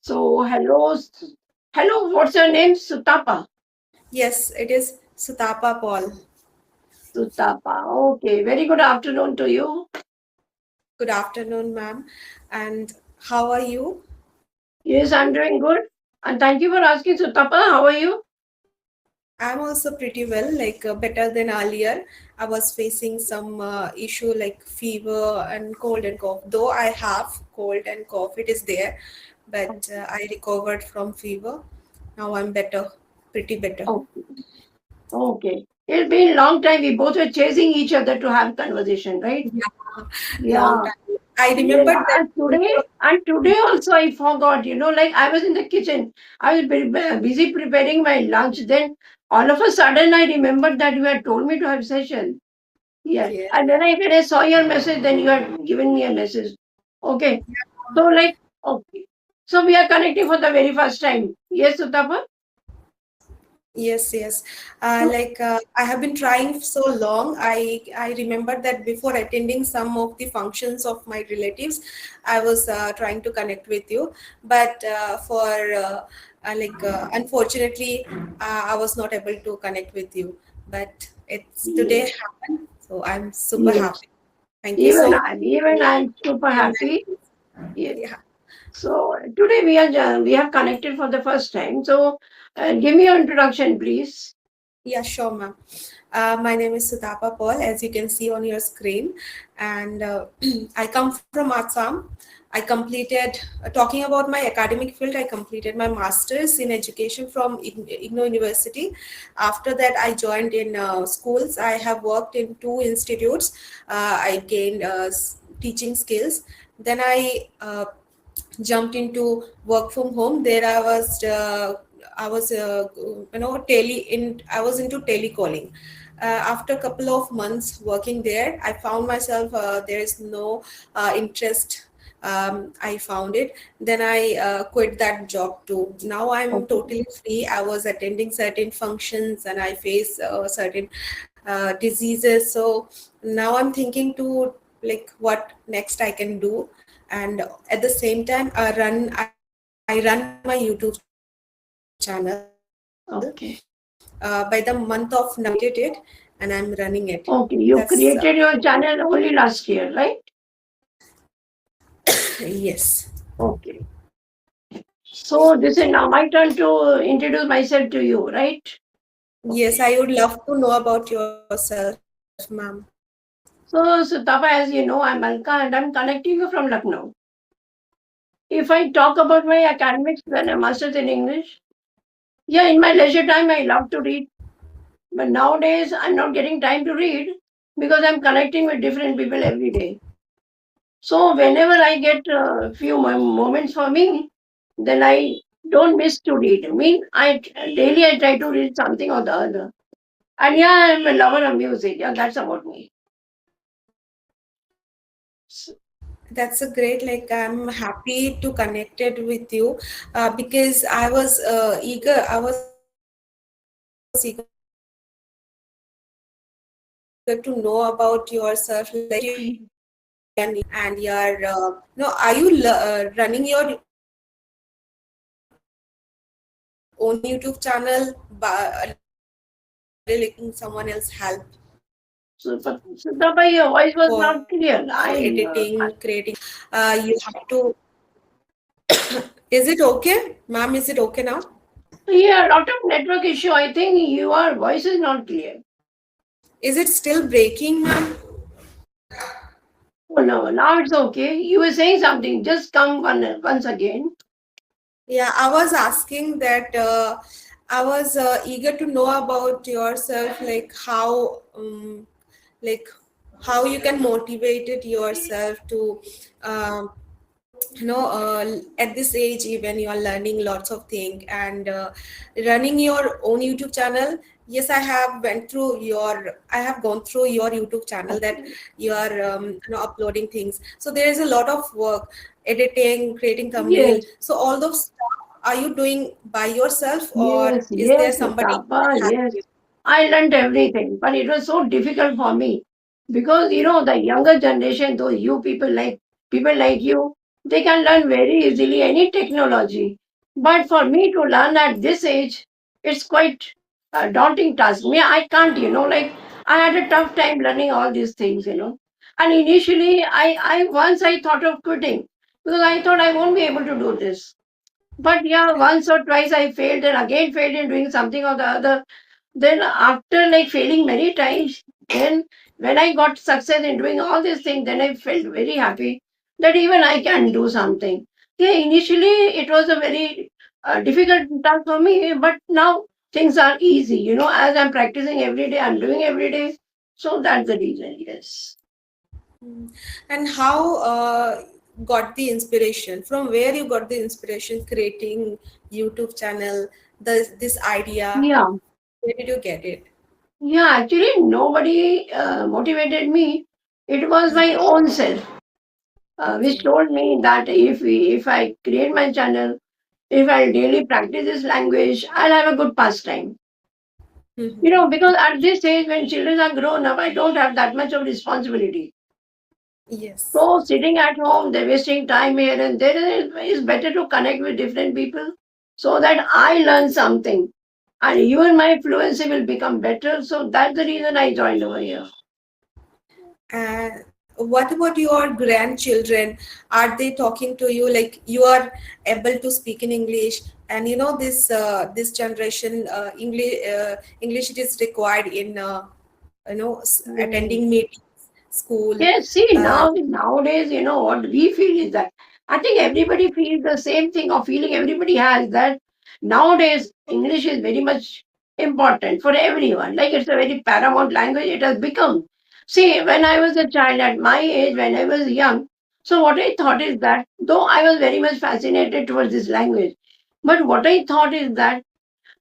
So, hello, what's your name? Sutapa. Yes, it is Sutapa Paul. Sutapa. Okay, very good afternoon to you. Good afternoon, ma'am. And how are you? Yes, I'm doing good. And thank you for asking, Sutapa. How are you? I'm also pretty well, better than earlier. I was facing some issue like fever and cold and cough. Though I have cold and cough, it is there, but I recovered from fever. Now I'm better, pretty better. Okay. Okay. It's been a long time. We both were chasing each other to have conversation, right? Yeah, long Yeah. time. I Yeah, remembered that. and today also I forgot, like I was in the kitchen. I was busy preparing my lunch. Then all of a sudden I remembered that you had told me to have session. Yeah. Yes. And then when I saw your message, then you had given me a message. Okay. So like, okay. So we are connecting for the very first time. Yes, Utapa? Yes, yes. I have been trying so long. I remember that before attending some of the functions of my relatives, I was trying to connect with you, but unfortunately, I was not able to connect with you. But it's Yeah. today happened, so I'm super Yes. happy. Thank you so Even I'm super happy. much. Yes. Yeah. So today we have connected for the first time. So give me your introduction, please. Yeah, sure, ma'am. My name is Sutapa Paul, as you can see on your screen, and I come from Assam. I completed, talking about my academic field, I completed my master's in education from IGNOU University. After that, I joined in schools. I have worked in two institutes. I gained teaching skills. Then I jumped into work from home. There I was tele in I was into telecalling. After a couple of months working there, I found myself there is no interest. I found it. Then I quit that job too. Now I'm Okay. totally free. I was attending certain functions and I face certain diseases. So now I'm thinking to like what next I can do, and at the same time I run my YouTube channel. By the month of November Okay. I created it, and I'm running it. That's Okay. You created your channel only last year, right? yes. Okay. So this is now my turn to introduce myself to you, right? Yes, Okay. I would love to know about yourself, ma'am. So, Sutapa, as you know, I'm Alka and I'm connecting you from Lucknow. If I talk about my academics, then a master's in English. Yeah, in my leisure time, I love to read. But nowadays, I'm not getting time to read because I'm connecting with different people every day. So, whenever I get a few moments for me, then I don't miss to read. I mean, daily I try to read something or the other. And yeah, I'm a lover of music. Yeah, that's about me. S- That's a great, like, I'm happy to connected with you because I was eager to know about yourself, like what you are doing and your no, are you running your own YouTube channel by looking someone else help Sutapa, your voice was for not clear. editing, creating? You have to. Is it okay, ma'am? Is it okay now? Yeah, a lot of network issue. I think your voice is not clear. Is it still breaking, ma'am? Oh no, now it's okay. You were saying something. Just come once again. Yeah, I was asking that. I was eager to know about yourself, like how you can motivate it yourself to um, at this age even you are learning lots of things and running your own YouTube channel. Yes, I have gone through your YouTube channel that Okay. you are uploading things, so there is a lot of work, editing, creating thumbnail, Yes, so all those stuff are you doing by yourself or is there yes, somebody Tapa, helping yes. you? I learned everything, but it was so difficult for me because the younger generation, those you people like you, They can learn very easily any technology. But for me to learn at this age, it's quite a daunting task. Me, I can't, like I had a tough time learning all these things. And initially, I once I thought of quitting because I thought I won't be able to do this. But yeah, once or twice I failed and again failed in doing something or the other. Then after like failing many times, then when I got success in doing all these things, then I felt very happy that even I can do something. Yeah, initially it was a very difficult task for me, but now things are easy. As I'm practicing every day, I'm doing every day. So that's the reason. Yes. Mm. And how got the inspiration? From where you got the inspiration creating YouTube channel? This idea, Yeah. where did you get it? Yeah. Actually, nobody motivated me. It was my own self, which Okay. told me that if I create my channel, if I daily practice this language, I'll have a good pastime. Because at this age, when children are grown up, I don't have that much of responsibility. Yes. So sitting at home, they're wasting time here and there. It's better to connect with different people so that I learn something. And even my fluency will become better. So that's the reason I joined over here. And what about your grandchildren? Are they talking to you like you are able to speak in English? And this generation, English it is required in Mm. attending meetings, school. Yes, see, Uh, nowadays, what we feel is that I think everybody feels the same thing or feeling everybody has that nowadays English is very much important for everyone. Like it's a very paramount language, it has become. See, when I was a child at my age, when I was young, so what I thought is that though I was very much fascinated towards this language, but what I thought is that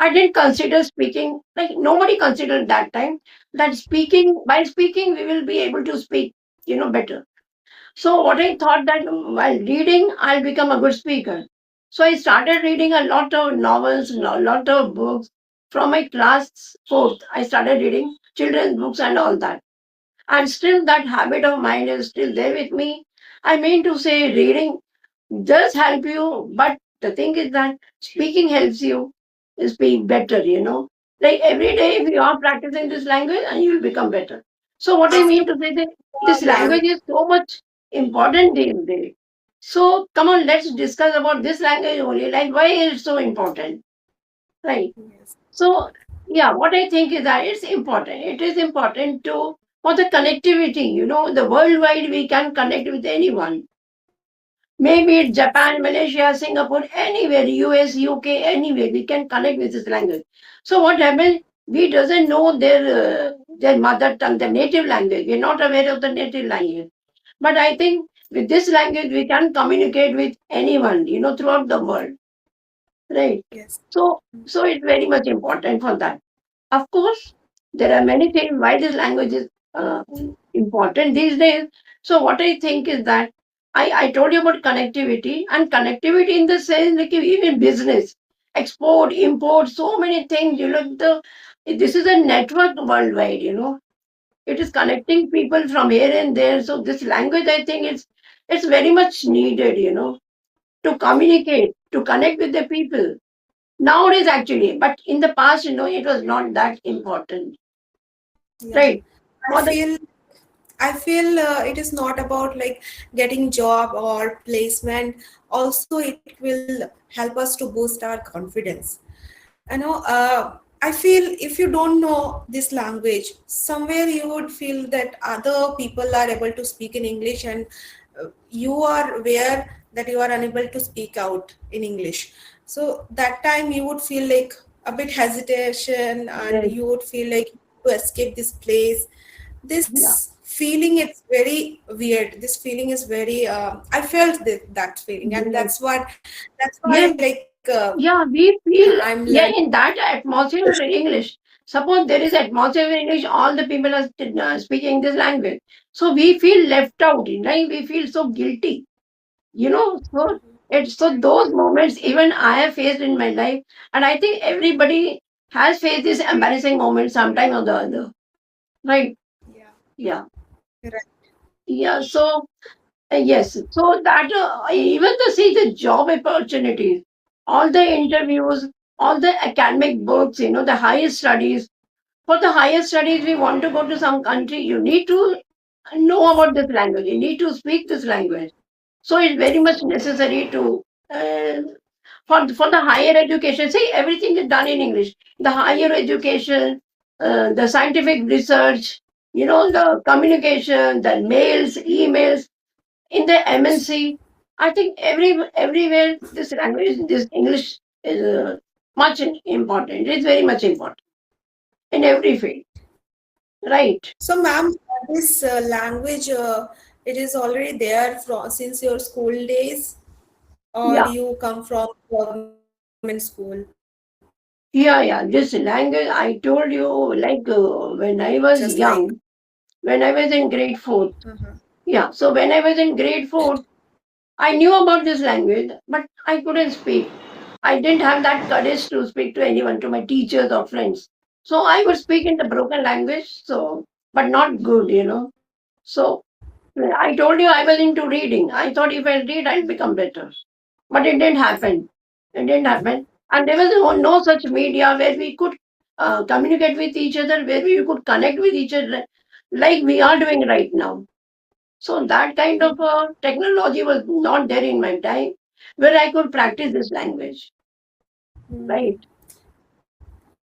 I didn't consider speaking, like nobody considered that time that by speaking, we will be able to speak, better. So what I thought that while reading, I'll become a good speaker. So I started reading a lot of novels, a lot of books. From my class fourth, I started reading children's books and all that. And still that habit of mine is still there with me. I mean to say reading does help you, but the thing is that speaking helps you speak better. Like every day, if you are practicing this language, and you will become better. So, what I after mean to say that this lang- language is so much important these days. So, come on, let's discuss about this language only. Like, why is it so important? Right. yes. So, yeah, what I think is that it's important. It is important to for the connectivity. The worldwide we can connect with anyone. Maybe it's Yes. Japan, Malaysia, Singapore, anywhere, US, UK, anywhere, we can connect with this language. So what happens? We doesn't know their mother tongue, their native language. We're not aware of the native language. But I think with this language, we can communicate with anyone, throughout the world, right? Yes. So it's very much important for that. Of course, there are many things why this language is important these days. So what I think is that I told you about connectivity and connectivity in the sense like even business, export, import, so many things. This is a network worldwide. It is connecting people from here and there. So this language, I think it's very much needed, to communicate, to connect with the people. Nowadays, actually, but in the past, it was not that important, Yeah. right? I For the feel I feel it is not about like getting job or placement. Also, it will help us to boost our confidence. I feel if you don't know this language, somewhere you would feel that other people are able to speak in English, and you are aware that you are unable to speak out in English. So that time you would feel like a bit hesitation, and yes, you would feel like to escape this place. yeah, This feeling is very weird. This feeling is very. I felt that feeling, and yes, that's why yes, like yeah. We I'm feel learning. in that atmosphere of English. Suppose there is atmosphere in English, all the people are speaking this language, so we feel left out, right? We feel so guilty. So it's so those moments even I have faced in my life, and I think everybody has faced this embarrassing moment sometime or the other, right? Yeah, Yeah. right. Yeah, so Yes, so that even to see the job opportunities, all the interviews, all the academic books, the higher studies. For the higher studies, we want to go to some country. You need to know about this language. You need to speak this language. So it's very much necessary to uh, for the higher education. See, everything is done in English. The higher education, the scientific research, the communication, the mails, emails in the MNC. I think everywhere this language, this English is much important. It's very much important in every field, right? So, ma'am, this language, it is already there from since your school days, or Yeah, you come from government school? yeah, yeah. This language, I told you, like when I was Just like, young, when I was in grade fourth. Yeah, so when I was in grade fourth, I knew about this language, but I couldn't speak. I didn't have that courage to speak to anyone, to my teachers or friends. So I would speak in the broken language, so but not good. So I told you I was into reading. I thought if I read, I'll become better. But it didn't happen. It didn't happen. And there was no such media where we could communicate with each other, where we could connect with each other like we are doing right now. So that kind of technology was not there in my time where I could practice this language. mm, Right.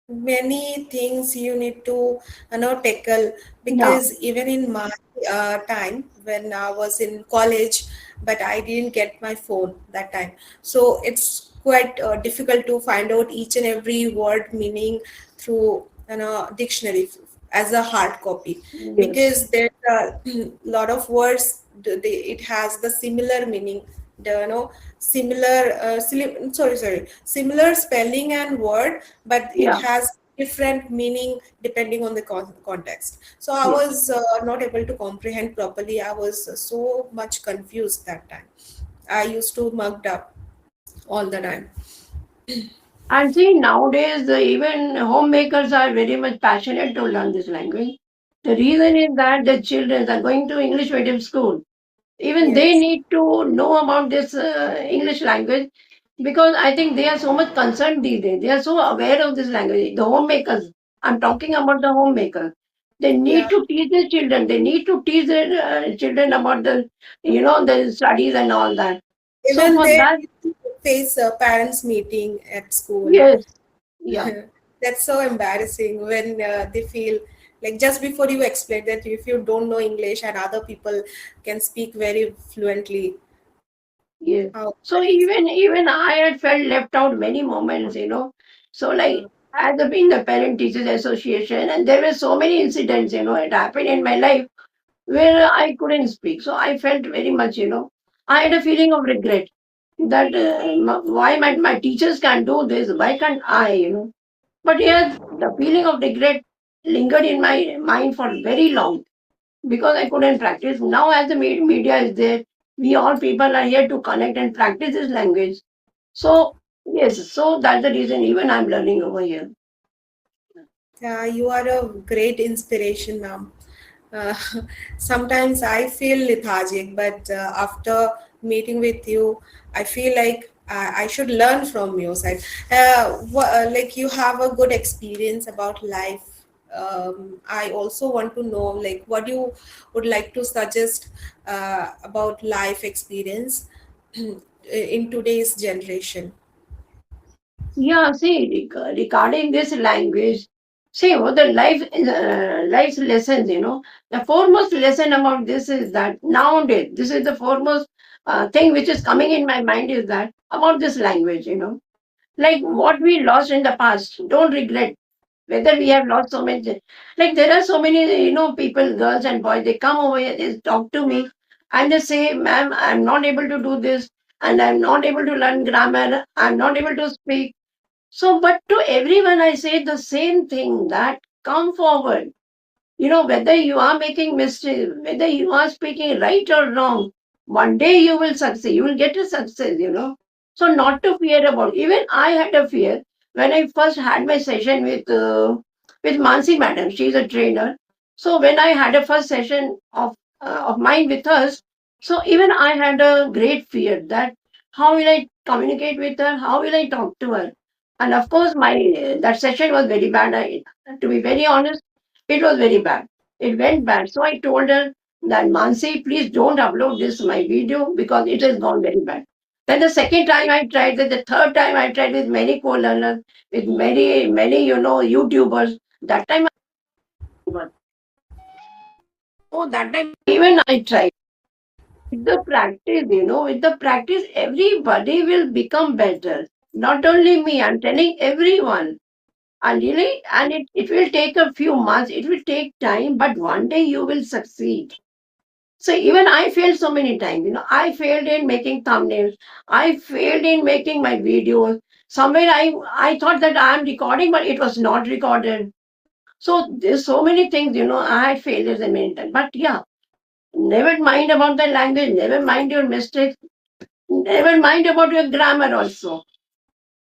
many things you need to tackle, Yeah. because even in my time when I was in college, but I didn't get my phone that time, so it's quite difficult to find out each and every word meaning through dictionary as a hard copy, Yes. because there's a lot of words, it has the similar meaning, the similar similar spelling and word, but it Yeah. has different meaning depending on the context. So I Yeah. was not able to comprehend properly. I was so much confused that time. I used to mugged up all the time. And see, nowadays, even homemakers are very much passionate to learn this language. The reason is that the children are going to English medium school. Even they Yes. need to know about this English language because I think they are so much concerned these days. They are so aware of this language. The homemakers, I'm talking about the homemakers. They need Yeah. to teach their children. They need to teach their children about the studies and all that. So Even for they that, need to face a parents meeting at school. yes, yeah. That's so embarrassing when they feel like, just before you explain that if you don't know English and other people can speak very fluently, Yes. how So even I had felt left out many moments. So like uh, as a being the parent teachers association, and there were so many incidents, it happened in my life where I couldn't speak. So I felt very much. I had a feeling of regret that why my teachers can't do this, why can't I? But yes, the feeling of regret lingered in my mind for very long because I couldn't practice. Now, as the media is there, we all people are here to connect and practice this language. So, yes, so that's the reason even I'm learning over here. yeah, you are a great inspiration, ma'am. Uh, Sometimes I feel lethargic, but after meeting with you, I feel like I should learn from your side. Like, you have a good experience about life. I also want to know, like, what you would like to suggest about life experience in today's generation. Yeah, see, regarding this language, see, what the life's lessons. The foremost lesson about this is that nowadays, this is the foremost thing which is coming in my mind is that about this language. Like what we lost in the past, don't regret whether we have lost so many. Like there are so many people, girls and boys, they come over here, they talk to me and they say, ma'am, I'm not able to do this and I'm not able to learn grammar, I'm not able to speak. So, but to everyone, I say the same thing that come forward. Whether you are making mistakes, whether you are speaking right or wrong, one day you will succeed. You will get a success. So, not to fear about. Even I had a fear when I first had my session with Mansi Madam. She's a trainer. So, when I had a first session of mine with us, So even I had a great fear that how will I communicate with her? How will I talk to her? And of course, my that session was very bad. To be very honest, it was very bad. It went bad. So I told her that Mansi, please don't upload this my video because it has gone very bad. Then the second time I tried, then the third time I tried with many co-learners, with many YouTubers. That time, oh, that time even I tried. With the practice, with the practice, everybody will become better. Not only me, I'm telling everyone. And really, and it will take a few months, it will take time, but one day you will succeed. So even I failed so many times. I failed in making thumbnails. I failed in making my videos. Somewhere I thought that I'm recording, but it was not recorded. So there's so many things, I had failures in many times. But yeah, never mind about the language, never mind your mistakes. Never mind about your grammar also.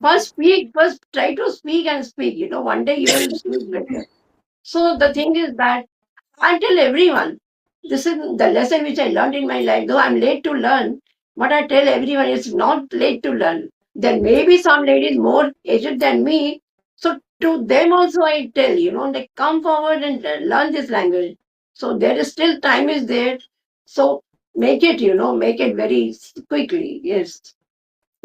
First speak, first try to speak and speak. One day you will speak better. So the thing is that I tell everyone, this is the lesson which I learned in my life. Though I'm late to learn, but I tell everyone it's not late to learn. There may be some ladies more aged than me. So to them also I tell, they come forward and learn this language. So there is still time is there. So make it, make it very quickly. Yes.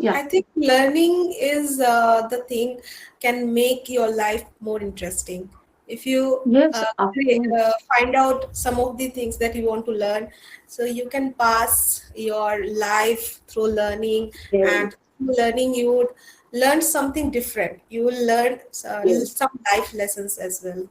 Yeah. I think learning is the thing can make your life more interesting. If you Yes, of course. find out some of the things that you want to learn, so you can pass your life through learning, Yes, and through learning you would learn something different. You will learn yes. some life lessons as well.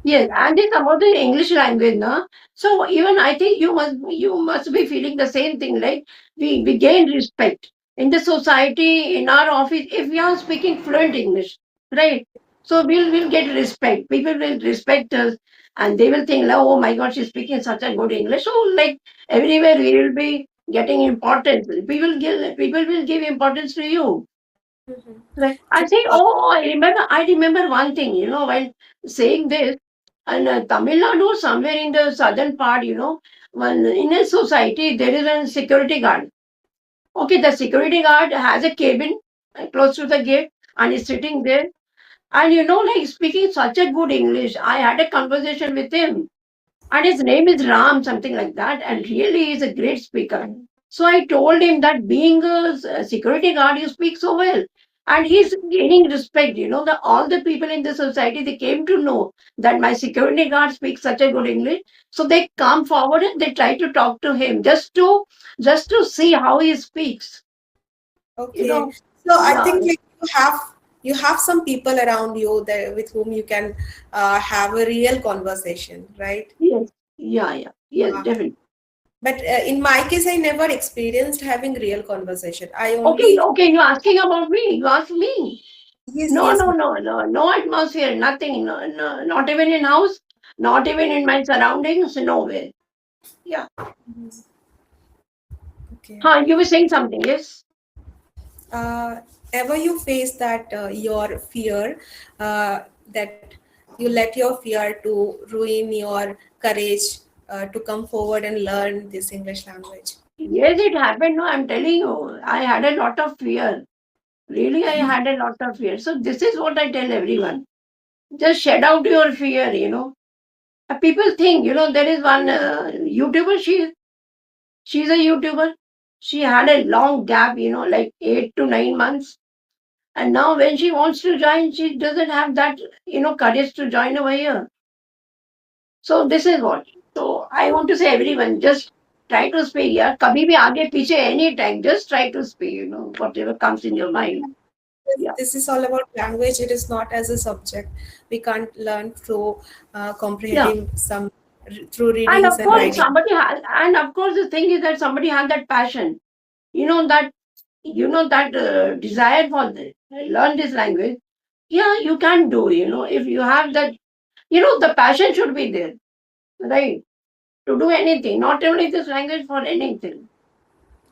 Yes, and it's about the English language, no? So even I think you must be feeling the same thing, like we gain respect in the society, in our office, if we are speaking fluent English, right? So we'll get respect. People will respect us and they will think, like, oh my God, she's speaking such a good English. So like everywhere we will be getting importance. People will give importance to you. Mhm. Right. I think, I remember one thing, while saying this, and Tamil Nadu, somewhere in the southern part, when in a society, there is a security guard. Okay, the security guard has a cabin close to the gate and is sitting there. And, like speaking such a good English, I had a conversation with him and his name is Ram, something like that, and really he's a great speaker. So I told him that being a security guard, you speak so well. And he's gaining respect. The all the people in the society they came to know that my security guard speaks such a good English. So they come forward and they try to talk to him just to see how he speaks. You Okay, know, so I yeah, think like you have some people around you that with whom you can have a real conversation, right? yes, yeah, yes, Uh, definitely. but in my case, I never experienced having real conversation. I Okay, only okay, you're asking about me. You ask me. yes, No, yes, no, ma'am. no, no, no atmosphere, nothing, no, no, not even in house, not even in my surroundings, nowhere. Yeah. Okay. Huh, you were saying something, yes? Uh, Ever you face that your fear that you let your fear to ruin your courage to come forward and learn this English language? Yes, it happened. No, I'm telling you, I had a lot of fear. Really, I had a lot of fear. So this is what I tell everyone. Just shed out your fear. People think, there is one YouTuber, she's a YouTuber. She had a long gap, like 8 to 9 months. And now when she wants to join, she doesn't have that, courage to join over here. So this is what. So I want to say everyone, just try to speak. Yeah, kabhi bhi aage piche any time, just try to speak. Whatever comes in your mind. Yeah, This is all about language. It is not as a subject. We can't learn through yeah. comprehending some through And readings of and course, writing. somebody has, and of course, the thing is that somebody has that passion. That desire for learn this language. Yeah, you can do. If you have that, the passion should be there, right? To do anything, not only this language for anything.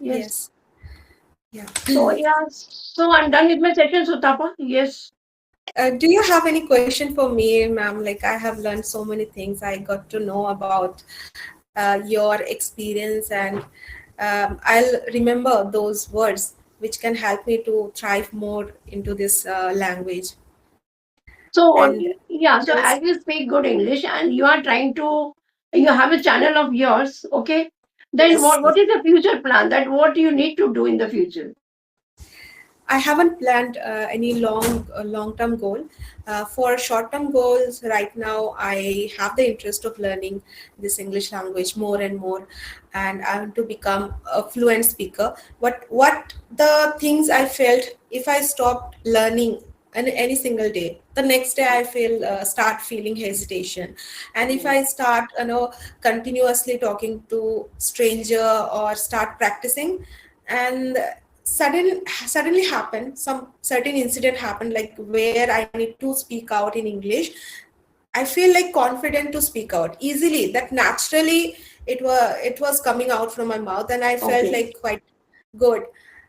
Yes. Yes. Yeah. So yeah, so I'm done with my session, Sutapa. Yes. Do you have any question for me, ma'am? Like I have learned so many things. I got to know about your experience, and I'll remember those words which can help me to thrive more into this language. So, And yeah, so yes, as you speak good English and you are trying to, you have a channel of yours, okay? Then yes, what yes. is the future plan? That what you need to do in the future? I haven't planned any long-term goal. For short-term goals, right now I have the interest of learning this English language more and more, and I want to become a fluent speaker. What the things I felt if I stopped learning any single day, the next day I feel start feeling hesitation, and if I start continuously talking to stranger or start practicing, and suddenly happened some certain incident happened like where I need to speak out in English. I feel like confident to speak out easily, that naturally it was coming out from my mouth, and I felt Okay. like quite good.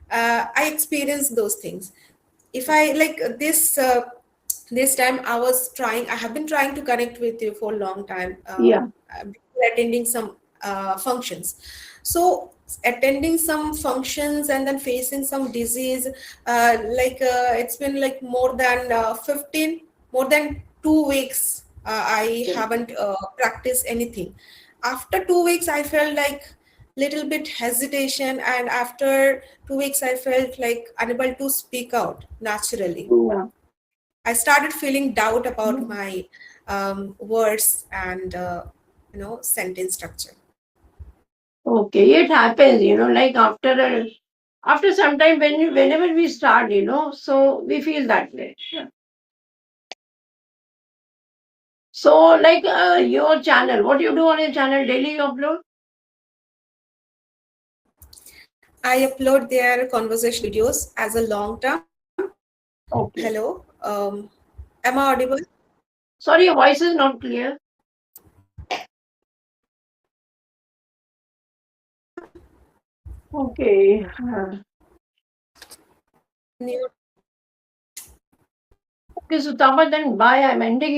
I experienced those things. If I like this time I have been trying to connect with you for a long time, Yeah. before attending some functions. So attending some functions and then facing some disease, it's been like more than 2 weeks. I Okay. haven't practiced anything. After 2 weeks, I felt like little bit hesitation, and after 2 weeks, I felt like unable to speak out naturally. Yeah. I started feeling doubt about Mm. my words and sentence structure. Okay, it happens, like after some time whenever we start, so we feel that way. Yeah. So like your channel, what you do on your channel daily you upload? I upload their conversation videos as a long term. Okay. Hello, am I audible? Sorry, your voice is not clear. Okay. New Okay, so Tama, then bye. I'm ending it.